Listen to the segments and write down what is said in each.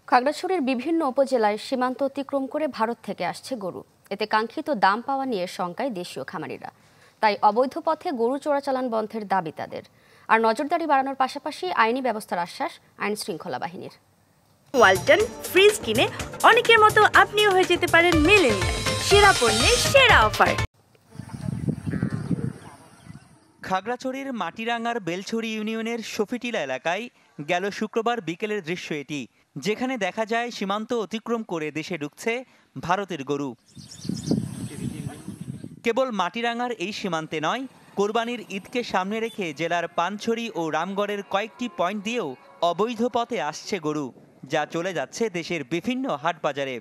খাগড়াছড়ির বিভিন্ন উপজেলায় সীমান্ত অতিক্রম করে ভারত থেকে আসছে গরু। এতে কাঙ্ক্ষিত দাম পাওয়া নিয়ে শঙ্কায় দেশীয় খামারিরা। তাই অবৈধ পথে গরু চোরাচালান বন্ধের দাবি তাদের। আর নজরদারি বাড়ানোর পাশাপাশি আইনি ব্যবস্থার আশ্বাস আইন শৃঙ্খলা বাহিনীর। ওয়ালটন ফ্রিজ কিনে অনেকের মতো আপনিও হয়ে যেতে পারেন মিলেনিয়াল। সেরা পণ্যের সেরা অফার। খাগড়াছড়ির মাটিরাঙ্গার বেলছড়ি ইউনিয়নের শফিটিলা এলাকায় গেল শুক্রবার বিকেলের দৃশ্য এটি, যেখানে দেখা যায় সীমান্ত অতিক্রম করে দেশে ঢুকছে ভারতের গরু। কেবল মাটিরাঙ্গার এই সীমান্তে নয়, কোরবানির ঈদকে সামনে রেখে জেলার পানছড়ি ও রামগড়ের কয়েকটি পয়েন্ট দিয়েও অবৈধ পথে আসছে গরু, যা চলে যাচ্ছে দেশের বিভিন্ন হাট বাজারে।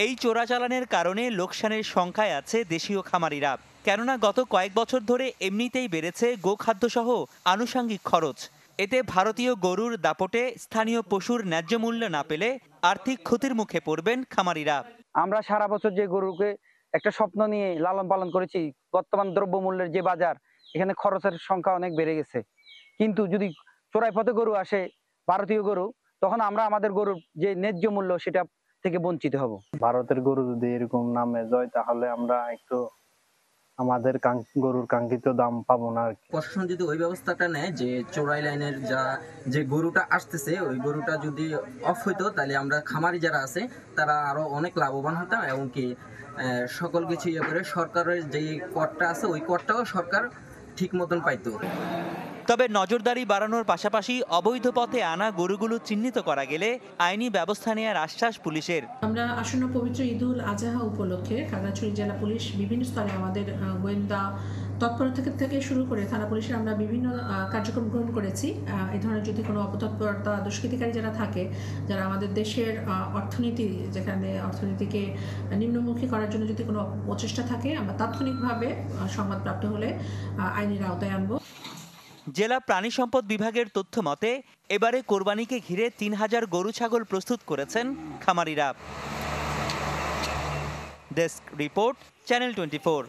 এই চোরাচালানের কারণে লোকসানের সংখ্যায় আছে দেশীয় খামারিরা, কেননা গত কয়েক বছর ধরে এমনিতেই বেড়েছে গোখাদ্যসহ আনুষঙ্গিক খরচ। এতে ভারতীয় গরুর দাপটে স্থানীয় পশুর ন্যায্য মূল্য না পেলে আর্থিক ক্ষতির মুখে পড়বেন খামারিরা। আমরা সারা বছর যে গরুকে একটা স্বপ্ন নিয়ে লালন পালন করেছি, বর্তমান দ্রব্যমূল্যের যে বাজার, এখানে খরচের সংখ্যা অনেক বেড়ে গেছে। কিন্তু যদি চোরাই পথে গরু আসে, ভারতীয় গরু, তখন আমরা আমাদের গরুর যে ন্যায্য মূল্য সেটা থেকে বঞ্চিত হব। ভারতের গরু যদি এরকম নামে যায়, তাহলে আমরা একটু আমাদের গরুর কাঙ্ক্ষিত দাম পাবো না। প্রশাসন যদি ওই ব্যবস্থাটা নেয় যে চোরাই লাইনের যে গরুটা আসতেছে ওই গরুটা যদি অফ হইতো, তাহলে আমরা খামারি যারা আছে তারা আরো অনেক লাভবান হতাম, এবং কি সকল কিছু ইয়ে করে সরকারের যে করটা আছে ওই করটাও সরকার ঠিক মতন পাইতো। তবে নজরদারি বাড়ানোর পাশাপাশি অবৈধ পথে আনা গরুগুলো চিহ্নিত করা গেলে আইনি ব্যবস্থা নেওয়ার আশ্বাস পুলিশের। আমরা আসন্ন পবিত্র ঈদুল আজহা উপলক্ষে খাগড়াছড়ি জেলা পুলিশ বিভিন্ন স্তরে আমাদের গোয়েন্দা তৎপরতা থেকে শুরু করে থানা পুলিশের আমরা বিভিন্ন কার্যক্রম গ্রহণ করেছি। এই ধরনের যদি কোনো অপতৎপরতা দুষ্কৃতিকারী যারা থাকে, যারা আমাদের দেশের অর্থনীতি, যেখানে অর্থনীতিকে নিম্নমুখী করার জন্য যদি কোনো প্রচেষ্টা থাকে, আমরা তাৎক্ষণিকভাবে সংবাদপ্রাপ্ত হলে আইনের আওতায় আনবো। জেলা প্রাণী সম্পদ বিভাগের তথ্য মতে এবারে কোরবানিকে ঘিরে ৩,০০০ গরু ছাগল প্রস্তুত করেছেন খামারিরা। Desk report, channel 24।